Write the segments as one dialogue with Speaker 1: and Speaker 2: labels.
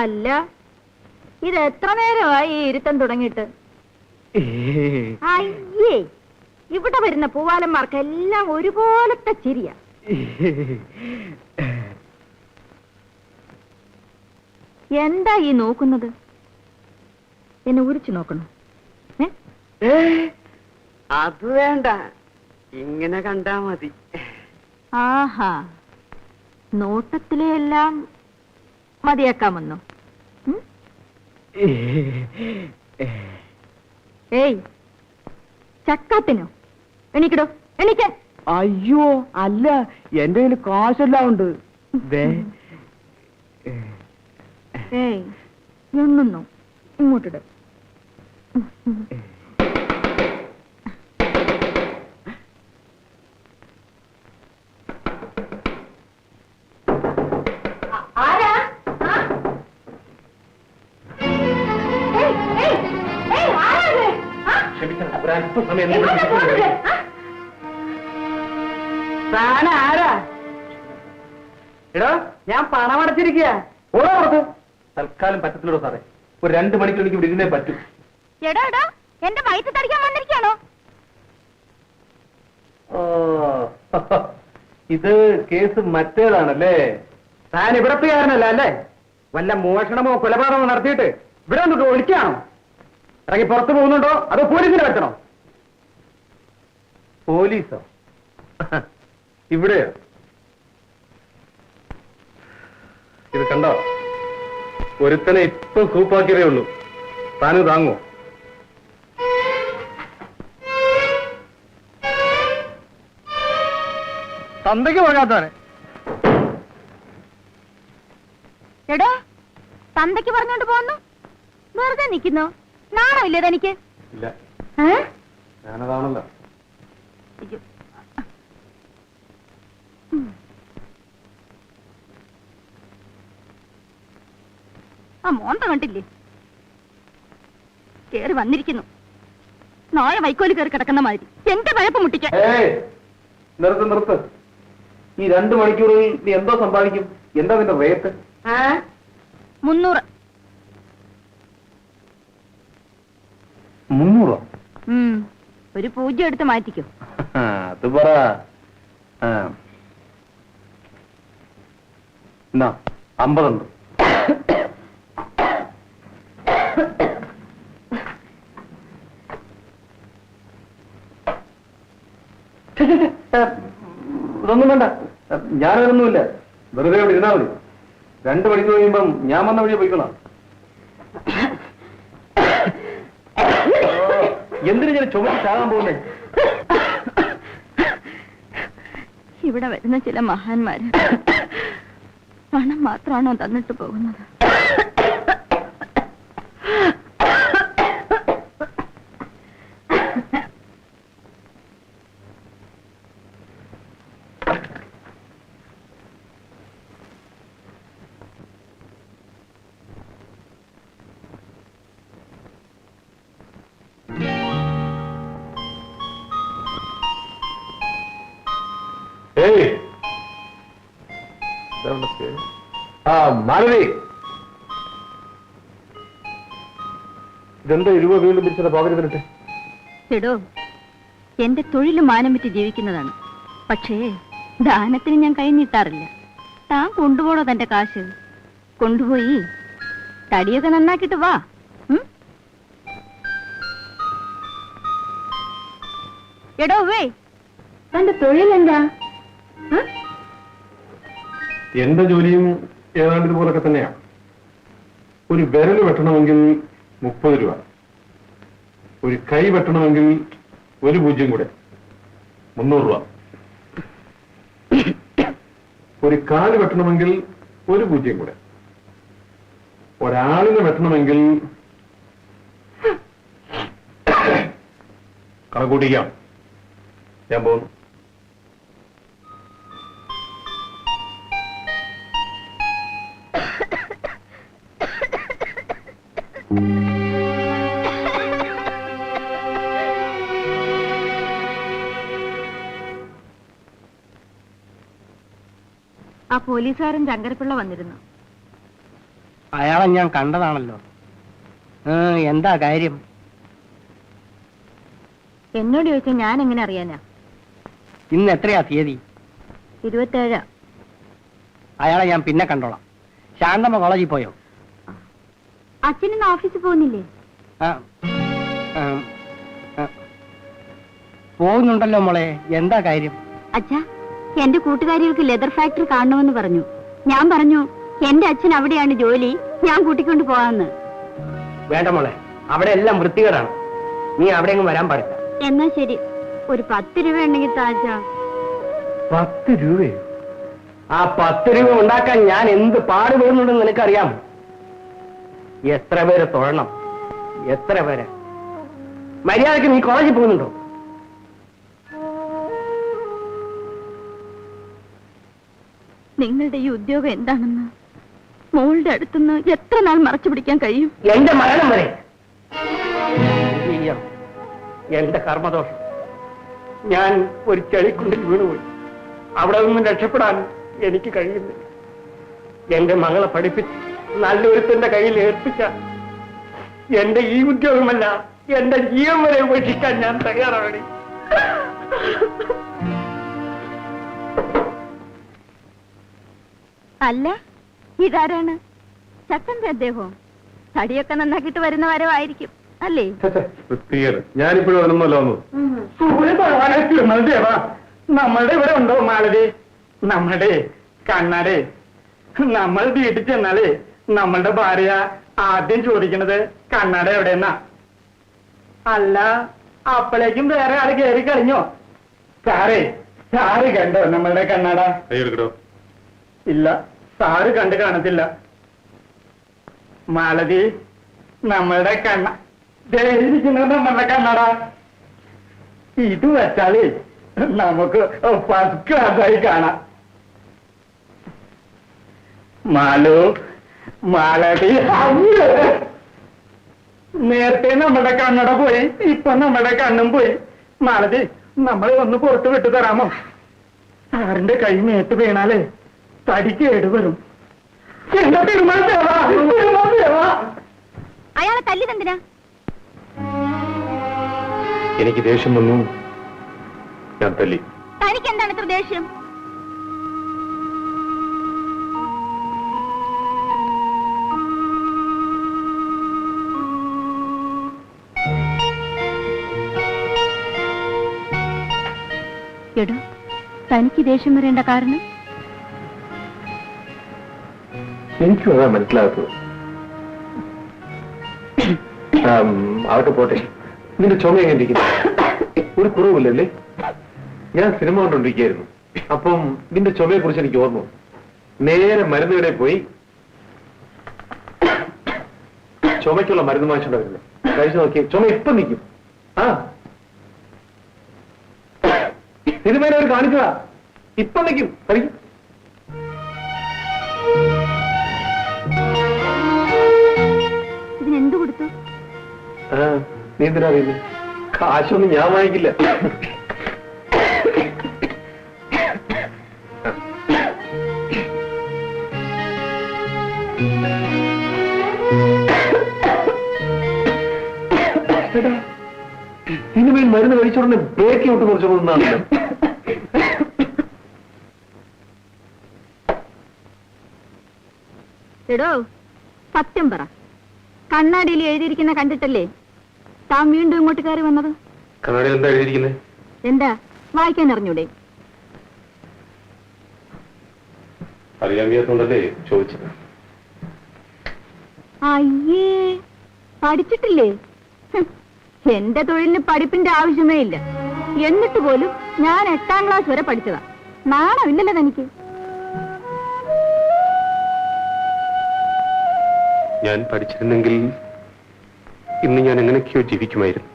Speaker 1: അല്ല, ഇത് എത്ര നേരമായി ഇരുത്തം തുടങ്ങിയിട്ട്? അയ്യേ, ഇവിടെ വരുന്ന പൂവാലന്മാർക്കെല്ലാം ഒരുപോലത്തെ ചിരിയാ. എന്താ ഈ നോക്കുന്നത്? എന്നെ ഉരിച്ചു നോക്കണോ?
Speaker 2: അത് വേണ്ട, ഇങ്ങനെ കണ്ടാ മതി.
Speaker 1: ആഹാ, നോട്ടത്തിലെല്ലാം മതിയാക്കാമെന്നോ? ഏയ്, ചക്കാത്തിനോ? എണീക്കടോ, എണീക്കാൻ.
Speaker 2: അയ്യോ അല്ല, എന്റെ കയ്യിൽ കാശെല്ലാം ഉണ്ട്.
Speaker 1: ഏയ്, എണ്ണുന്നോ? ഇങ്ങോട്ടിട്.
Speaker 2: ആരാ? എടോ, ഞാൻ പണം അടച്ചിരിക്കുക.
Speaker 3: തൽക്കാലം പറ്റത്തില്ലടോ സാറേ, ഒരു 2 മണിക്കൂർ എനിക്ക് ഇവിടെ ഇരുന്നേ പറ്റൂ.
Speaker 1: എടാ, എന്റെ വയറ്റ് തടിക്കാൻ വന്നിരിക്കാണോ?
Speaker 3: ഇത് കേസ് മറ്റേതാണല്ലേ?
Speaker 2: താൻ ഇവിടത്തുകാരനല്ല അല്ലേ? വല്ല മോഷണമോ കൊലപാതകമോ നടത്തിയിട്ട് ഇവിടെ വന്നിട്ട് ഒളിക്കുകയാണോ? ഇറങ്ങി പുറത്തു പോകുന്നുണ്ടോ അതോ പോലീസിനെ വരുത്തണോ?
Speaker 3: പോലീസോ? ഇവിടെയോ? ഇത് കണ്ടോ, ഒരുത്തനെ ഇപ്പൊ സൂപ്പാക്കിയതേ ഉള്ളൂ. താന് താങ്ങോ?
Speaker 2: തന്തയ്ക്ക് പോകാത്തവനെ.
Speaker 1: എടോ, തന്തയ്ക്ക് പറഞ്ഞോണ്ട് പോന്നു, വെറുതെ നിൽക്കുന്നോ? നാണമില്ലേ തനിക്ക്?
Speaker 3: ഇല്ല, ഞാനതാണല്ലോ.
Speaker 1: ആ മോന്ത കണ്ടില്ലേ? കേറി വന്നിരിക്കുന്നു, നായ വൈക്കോല് കയറി കിടക്കുന്ന മാതിരി. എന്റെ വഴപ്പ് മുട്ടിക്കാൻ.
Speaker 3: നിർത്ത്. ഈ 2 മണിക്കൂറിൽ നീ എന്തോ സമ്പാദിക്കും? എന്താ നിന്റെ റേറ്റ്?
Speaker 1: 300.
Speaker 3: 300?
Speaker 1: ഒരു 0 എടുത്ത് മാറ്റിക്കോ.
Speaker 3: അത് പറ. 50 ഉണ്ട്. ഇതൊന്നും വേണ്ട, ഞാനതൊന്നുമില്ല. വെറുതെ അവിടെ ഇരുന്നാ മതി. 2 മണിക്കൂർ കഴിയുമ്പം ഞാൻ വന്ന വഴിയെ പോയിക്കോളാം. എന്തിനു ഞാൻ ചുമച്ച് ചാകാൻ പോകുന്നേ?
Speaker 1: ഇവിടെ വരുന്ന ചില മഹാന്മാര് പണം മാത്രമാണോ തന്നിട്ട് പോകുന്നത്?
Speaker 3: മാലതി, ഇതെന്താ 20 വീണ്ടും പിരിച്ചത്? പോകരുതിട്ട്.
Speaker 1: എടോ, എന്റെ തൊഴിൽ മാനം വിറ്റ് ജീവിക്കുന്നതാണ്. പക്ഷേ ദാനത്തിന് ഞാൻ കൈ നീട്ടാറില്ല. താൻ കൊണ്ടുപോണോ തന്റെ കാശ്? കൊണ്ടുപോയി തടിയൊക്കെ നന്നാക്കിട്ട് വാ. എടോ തന്റെ തൊഴിലെന്താ?
Speaker 3: എന്റെ ജോലിയും ഏതാണ്ട് ഇതുപോലൊക്കെ തന്നെയാണ്. ഒരു വിരൽ വെട്ടണമെങ്കിൽ 30 രൂപ, ഒരു കൈ വെട്ടണമെങ്കിൽ 1 0 കൂടെ 300 രൂപ, ഒരു കാല് വെട്ടണമെങ്കിൽ 1 0 കൂടെ, ഒരാളിനെ വെട്ടണമെങ്കിൽ കണക്കൂട്ടിക്കാം. ഞാൻ പോകുന്നു.
Speaker 1: ആ പോലീസുകാരൻ ശങ്കരപ്പിള്ള വന്നിരുന്നു.
Speaker 4: അയാളെ ഞാൻ കണ്ടതാണല്ലോ. എന്താ കാര്യം?
Speaker 1: എന്നോട് ചോദിച്ചാൽ ഞാൻ എങ്ങനെ അറിയാനാ?
Speaker 4: ഇന്ന് എത്രയാ തീയതി?
Speaker 1: 27.
Speaker 4: അയാളെ ഞാൻ പിന്നെ കണ്ടോളാം. ശാന്തമ്മ കോളേജിൽ പോയോ?
Speaker 1: അച്ഛനിന്ന് ഓഫീസിൽ പോകുന്നില്ലേ?
Speaker 4: ആ, ആ, ആ. പോകുന്നുണ്ടല്ലോ മോളെ. എന്താ കാര്യം?
Speaker 1: അച്ഛാ, എന്റെ കൂട്ടുകാരികൾക്ക് ലെതർ ഫാക്ടറി കാണണമെന്ന് പറഞ്ഞു. ഞാൻ പറഞ്ഞു എന്റെ അച്ഛൻ അവിടെയാണ് ജോലി, ഞാൻ കൂട്ടിക്കൊണ്ട് പോവാന്ന്.
Speaker 4: വേണ്ട മോളെ, അവിടെ എല്ലാം വൃത്തികേടാണ്. നീ അവിടെ വരാൻ പാടില്ല.
Speaker 1: എന്നാ ശരി, ഒരു 10 രൂപ ഉണ്ടെങ്കിൽ താച്ചാ.
Speaker 4: 10 രൂപയോ? ആ 10 രൂപ ഉണ്ടാക്കാൻ ഞാൻ എന്ത് പാടുപെടുന്നുണ്ടെന്ന് നിനക്കറിയാം. എത്ര പേരെ തൊഴണം, എത്ര പേരെ. മര്യാദക്ക് നീ കോളേജിൽ പോകുന്നുണ്ടോ?
Speaker 1: നിങ്ങളുടെ ഈ ഉദ്യോഗം എന്താണെന്ന് മോളുടെ അടുത്തുനിന്ന് എത്ര നാൾ മറച്ചു പിടിക്കാൻ കഴിയും?
Speaker 4: എന്റെ മരണം വരെ. എന്റെ കർമ്മദോഷം. ഞാൻ ഒരു ചെളിക്കുണ്ടിൽ വീണുപോയി. അവിടെ നിന്നും രക്ഷപ്പെടാൻ എനിക്ക് കഴിയുന്നില്ല. എന്റെ മകളെ പഠിപ്പിച്ച് നല്ലൊരുത്തന്റെ കയ്യിൽ ഏൽപ്പിച്ച എന്റെ ഈ ഉദ്യോഗമല്ല, എന്റെ ജീവൻ വരെ ഉപേക്ഷിക്കാൻ ഞാൻ തയ്യാറാണ്.
Speaker 1: അല്ല, ഇതാരാണ്? ചക്കന്റെ അദ്ദേഹവും തടിയൊക്കെ നന്നാക്കിട്ട് വരുന്ന വരവായിരിക്കും അല്ലേ?
Speaker 3: ഞാനിപ്പോഴും വരുന്നല്ലോ.
Speaker 2: നമ്മളുടെ ഇവിടെ ഉണ്ടോ മാലതി? നമ്മുടെ കണ്ണാടെ നമ്മൾ വീട്ടിൽ ചെന്നാലേ നമ്മളുടെ ഭാര്യ ആദ്യം ചോദിക്കണത് കണ്ണാട എവിടെയെന്നാ. അല്ല, അപ്പോഴേക്കും വേറെ ആള് കയറി കളിഞ്ഞോ? സാറ് കണ്ടോ നമ്മളുടെ കണ്ണാട? ഇല്ല, സാറ് കണ്ടു കാണത്തില്ല. മാലതി, നമ്മളുടെ നമ്മളുടെ കണ്ണട ഇത് വെച്ചാലേ നമുക്ക് ഫസ്റ്റ് ക്ലാസ്സായി കാണാം. മാലു, മാലതി, നേരത്തെ നമ്മുടെ കണ്ണട പോയി, ഇപ്പൊ നമ്മുടെ കണ്ണും പോയി. മാലതി, നമ്മളെ ഒന്ന് പുറത്ത് വിട്ടു തരാമോ? സാറിന്റെ കൈ മേത്ത് വീണാലേ തടി കേടുവരും.
Speaker 1: അയാളെ തല്ലിതെന്തിനാ?
Speaker 3: എനിക്ക് ദേഷ്യം വന്നു, ഞാൻ തല്ലി.
Speaker 1: തനിക്ക് എന്താണ് ഇത്ര ദേഷ്യം? എടോ, തനിക്ക് ദേഷ്യം വരേണ്ട കാരണം?
Speaker 3: എനിക്കും അതാ മനസ്സിലാകത്തത്. അതൊക്കെ പോട്ടെ. നിന്റെ ചുമ എങ്ങനെ ഇരിക്കുന്നു? ഒരു കുറവില്ലല്ലേ? ഞാൻ സിനിമ കൊണ്ടിരിക്കുകയായിരുന്നു. അപ്പം നിന്റെ ചുമയെ കുറിച്ച് എനിക്ക് ഓർമ്മ. നേരെ മരുന്ന് കടയിൽ പോയി ചുമയ്ക്കുള്ള മരുന്ന് വാങ്ങിച്ചോണ്ട് വരുന്നത്. കഴിച്ചു നോക്കി, ചുമ ഇപ്പം നിൽക്കും. ആ സിനിമയിൽ അവർ കാണിച്ചതാ, ഇപ്പം നിൽക്കും. കഴിക്കും.
Speaker 1: ഇതിനെന്ത് കൊടുത്തു?
Speaker 3: നീ എന്തിനാ അറിയില്ലേ? കാശൊന്നും ഞാൻ വാങ്ങിക്കില്ല. സിനിമയിൽ മരുന്ന് കഴിച്ചോടനെ ബ്രേക്ക് ഔട്ട് കുറച്ചോന്നാണല്ലോ.
Speaker 1: എടോ, സത്യം പറ. കണ്ണാടിയിൽ എഴുതിയിരിക്കുന്ന കണ്ടിട്ടല്ലേ താൻ വീണ്ടും ഇങ്ങോട്ട് കയറി വന്നത്?
Speaker 3: കണ്ണാടിയിൽ എന്താ എഴുതിയിരിക്കുന്നത്?
Speaker 1: എന്താ, വായിക്കാൻ അറിഞ്ഞൂടെ?
Speaker 3: അറിയാൻ വയ്യാത്തോണ്ടല്ലേ ചോദിച്ചത്.
Speaker 1: അയ്യേ, പഠിച്ചിട്ടില്ലേ? എന്റെ തൊഴിലിന് പഠിപ്പിന്റെ ആവശ്യമേ ഇല്ല. എന്നിട്ട് പോലും ഞാൻ 8ാം ക്ലാസ് വരെ പഠിച്ചതാ. നാണമില്ലല്ലോ തനിക്ക്?
Speaker 3: ഞാൻ പഠിച്ചിരുന്നെങ്കിൽ ഇന്ന് ഞാൻ എങ്ങനെയൊക്കെയോ ജീവിക്കുമായിരുന്നു.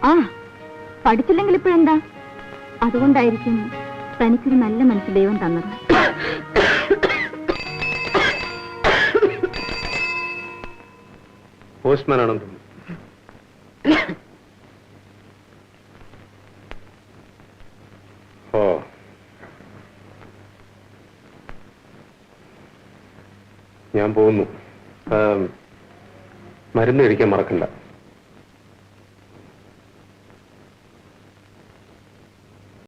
Speaker 1: ആ, പഠിച്ചില്ലെങ്കിൽ ഇപ്പോഴെന്താ? അതുകൊണ്ടായിരിക്കും തനിക്കൊരു നല്ല മനസ്സ് ദൈവം തന്നത്.
Speaker 3: പോസ്റ്റ്മാനാണെന്ന് തോന്നുന്നു. ഓ, ഞാൻ പോകുന്നു. മരുന്ന് കഴിക്കാൻ മറക്കണ്ട.